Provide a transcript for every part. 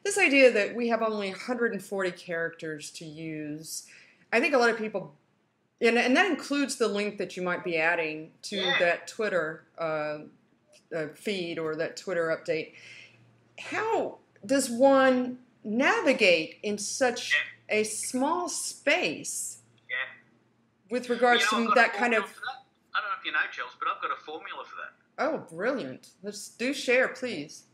this idea that we have only 140 characters to use, I think a lot of people, and that includes the link that you might be adding to Yeah. that Twitter feed or that Twitter update. How does one navigate in such Yeah. a small space Yeah. with Well, regards I've to got a that kind formula of... for that. I don't know if you know, Chels, but I've got a formula for that. Oh, brilliant. Let's do share, please.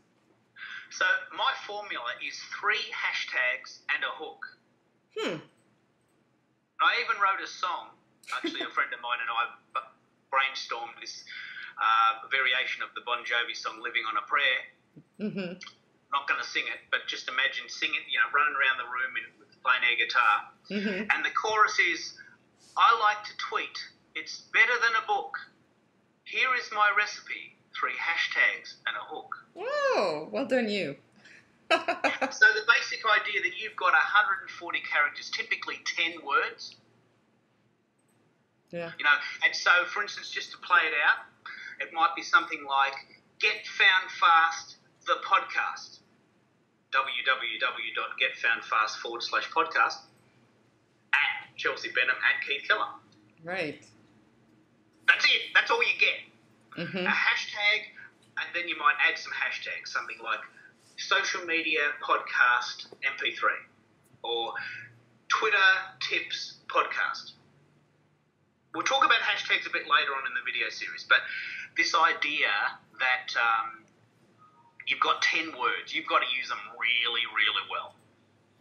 So my formula is 3 hashtags and a hook. I even wrote a song. Actually, a friend of mine and I brainstormed this variation of the Bon Jovi song "Living on a Prayer." Mm-hmm. Not going to sing it, but just imagine singing, running around the room playing air guitar. Mm-hmm. And the chorus is, "I like to tweet. It's better than a book. Here is my recipe. 3 hashtags and a hook." Oh, well done you. So the basic idea that you've got 140 characters, typically 10 words. Yeah. And so, for instance, just to play it out, it might be something like "Get Found Fast, the podcast." www.getfoundfast.com/podcast at Chelsea Benham at Keith Keller. Right. That's it. That's all you get. Mm-hmm. A hashtag, and then you might add some hashtags, something like social media podcast MP3 or Twitter tips podcast. We'll talk about hashtags a bit later on in the video series, but this idea that you've got 10 words, you've got to use them really, really well.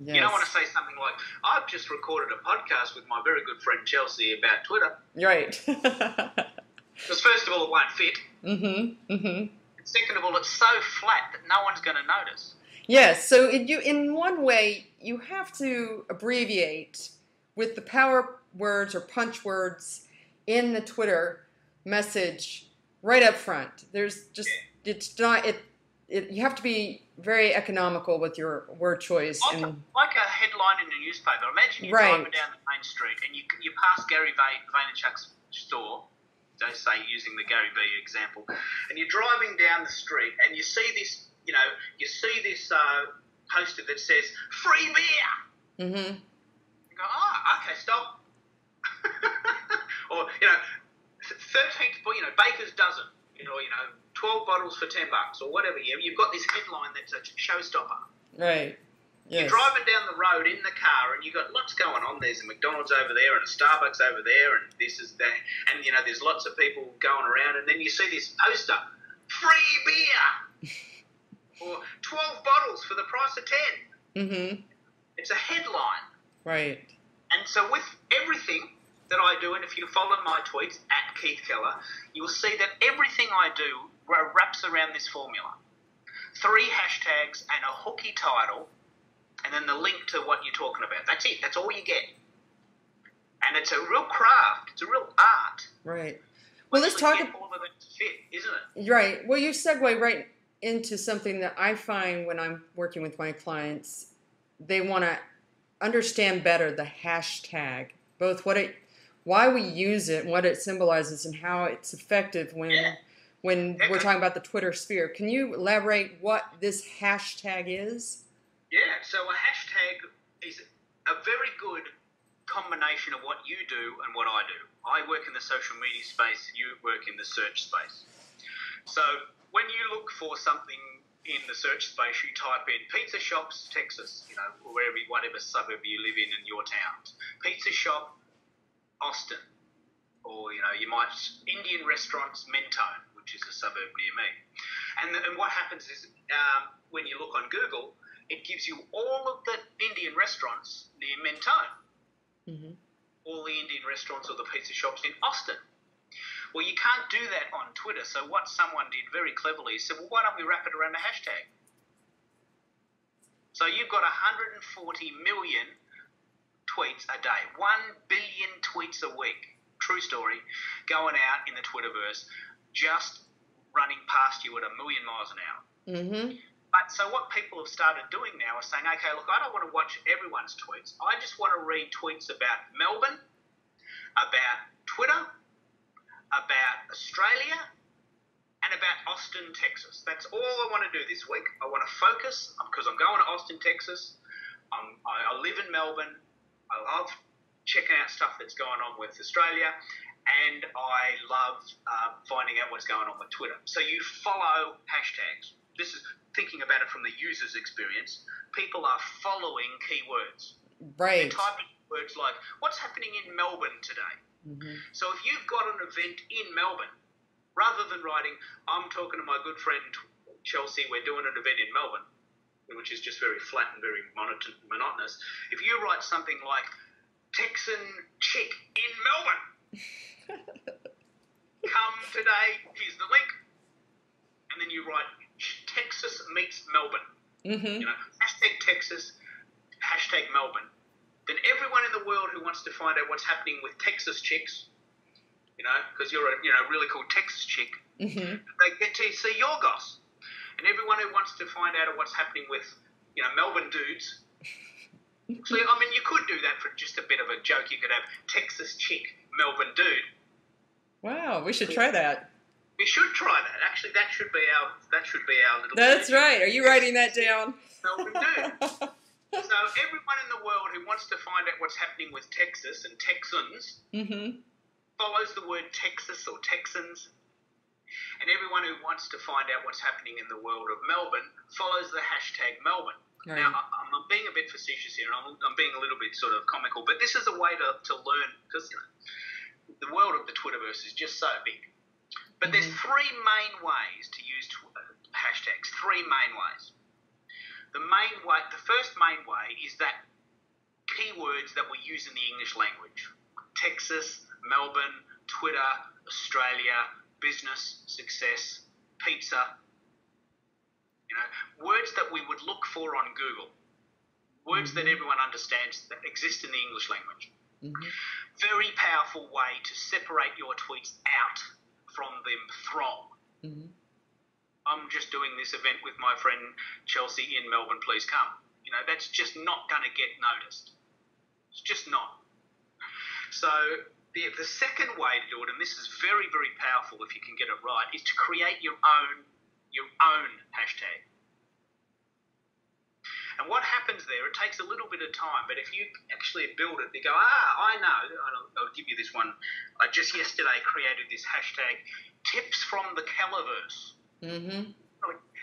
Yes. You don't want to say something like, "I've just recorded a podcast with my very good friend Chelsea about Twitter." Right. Because first of all, it won't fit. Mm-hmm. Mm-hmm. And second of all, it's so flat that no one's going to notice. Yes. So in one way, you have to abbreviate with the power words or punch words in the Twitter message right up front. There's just it's not it. You have to be very economical with your word choice. Like a headline in a newspaper. Imagine you're driving down the main street and you pass Gary Vaynerchuk's store, don't say using the Gary V example, and you're driving down the street and you see this, poster that says "free beer." Mm-hmm. You go, "Oh, okay, stop." Or 13th, Baker's dozen. 12 bottles for $10 or whatever. You've got this headline that's a showstopper. Right. Yes. You're driving down the road in the car and you've got lots going on. There's a McDonald's over there and a Starbucks over there and this is that. And, there's lots of people going around and then you see this poster, "free beer," or 12 bottles for the price of 10. Mm-hmm. It's a headline. Right. And so with everything that I do, and if you follow my tweets at Keith Keller, you'll see that everything I do wraps around this formula. 3 hashtags and a hooky title, and then the link to what you're talking about. That's it. That's all you get. And it's a real craft. It's a real art. Right. Well, let's talk about all of it to fit, isn't it? Right. Well, you segue right into something that I find when I'm working with my clients. They want to understand better the hashtag, both why we use it, and what it symbolizes, and how it's effective when we're talking about the Twitter sphere. Can you elaborate what this hashtag is? Yeah, so a hashtag is a very good combination of what you do and what I do. I work in the social media space, you work in the search space. So when you look for something in the search space, you type in pizza shops, Texas, whatever suburb you live in your town. Pizza shop, Austin. Or, you might, Indian restaurants, Mentone, which is a suburb near me. And what happens is when you look on Google, it gives you all of the Indian restaurants near Mentone. Mm-hmm. All the Indian restaurants or the pizza shops in Austin. Well, you can't do that on Twitter. So what someone did very cleverly is said, well, why don't we wrap it around a hashtag? So you've got 140 million tweets a day, 1 billion tweets a week, true story, going out in the Twitterverse, just running past you at 1,000,000 miles an hour. Mm-hmm. But so what people have started doing now is saying, okay, look, I don't want to watch everyone's tweets. I just want to read tweets about Melbourne, about Twitter, about Australia, and about Austin, Texas. That's all I want to do this week. I want to focus because I'm going to Austin, Texas. I live in Melbourne. I love checking out stuff that's going on with Australia, and I love finding out what's going on with Twitter. So you follow hashtags. This is thinking about it from the user's experience. People are following keywords. Right. They're typing words like, what's happening in Melbourne today? Mm-hmm. So if you've got an event in Melbourne, rather than writing, I'm talking to my good friend Chelsea, we're doing an event in Melbourne, which is just very flat and very monotonous. If you write something like, Texan chick in Melbourne, come today, here's the link, and then you write, Texas meets Melbourne. Mm-hmm. You know, hashtag Texas, hashtag Melbourne. Then everyone in the world who wants to find out what's happening with Texas chicks, you know, because you're a really cool Texas chick, Mm-hmm. they get to see your goss. And everyone who wants to find out what's happening with, Melbourne dudes. So, I mean, you could do that for just a bit of a joke. You could have Texas chick, Melbourne dude. Wow, we should try that. We should try that. Actually, that should be our little. That's right. Are you writing that down? Melbourne dude. So everyone in the world who wants to find out what's happening with Texas and Texans Mm-hmm. follows the word Texas or Texans. And everyone who wants to find out what's happening in the world of Melbourne follows the hashtag Melbourne. Right. Now, I'm being a bit facetious here, and I'm being a little bit sort of comical, but this is a way to learn, because the world of the Twitterverse is just so big. But there's three main ways to use hashtags, three main ways. The first main way is that keywords that we use in the English language. Texas, Melbourne, Twitter, Australia, business, success, pizza. Words that we would look for on Google. Words that everyone understands that exist in the English language. Mm-hmm. Very powerful way to separate your tweets out from the throng. Mm-hmm. I'm just doing this event with my friend Chelsea in Melbourne, please come. That's just not going to get noticed. It's just not. So the second way to do it, and this is very, very powerful if you can get it right, is to create your own hashtag. And what happens there, it takes a little bit of time, but if you actually build it, they go, I know, I'll give you this one. I just yesterday created this hashtag, tips from the Kellerverse. Mm-hmm.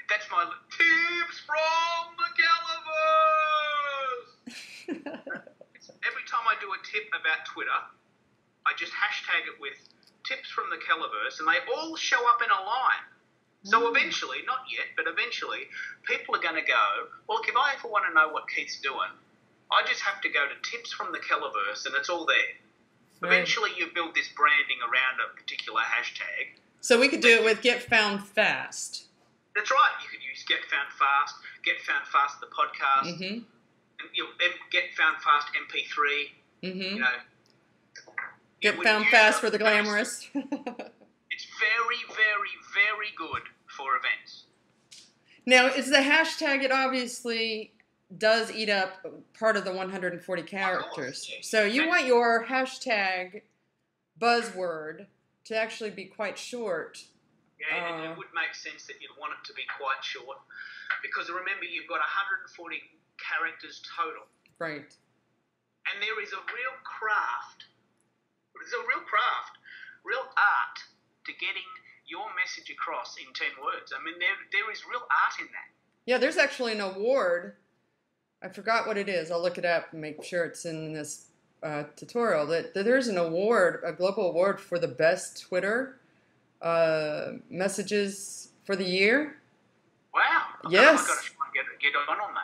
That's my tips from the Kellerverse. Every time I do a tip about Twitter, I just hashtag it with tips from the Kellerverse, and they all show up in a line. So eventually, not yet, but eventually, people are going to go, well, look, if I ever want to know what Keith's doing, I just have to go to tips from the Kellerverse, and it's all there. Right. Eventually, you build this branding around a particular hashtag. So we could do it with Get Found Fast. That's right. You could use Get Found Fast the podcast, mm-hmm. and Get Found Fast MP3. Mm-hmm. Get Found Fast for the glamorous. It's very, very, very good for events. Now, is the hashtag, it obviously does eat up part of the 140 characters. Yeah. So you want your hashtag buzzword to actually be quite short. Yeah, it would make sense that you'd want it to be quite short, because remember, you've got 140 characters total. Right. And there is a real craft, real art to getting your message across in 10 words. I mean, there is real art in that. Yeah, there's actually an award. I forgot what it is. I'll look it up and make sure it's in this tutorial. That there's an award, a global award for the best Twitter messages for the year. Wow. Yes. I've got to get on that.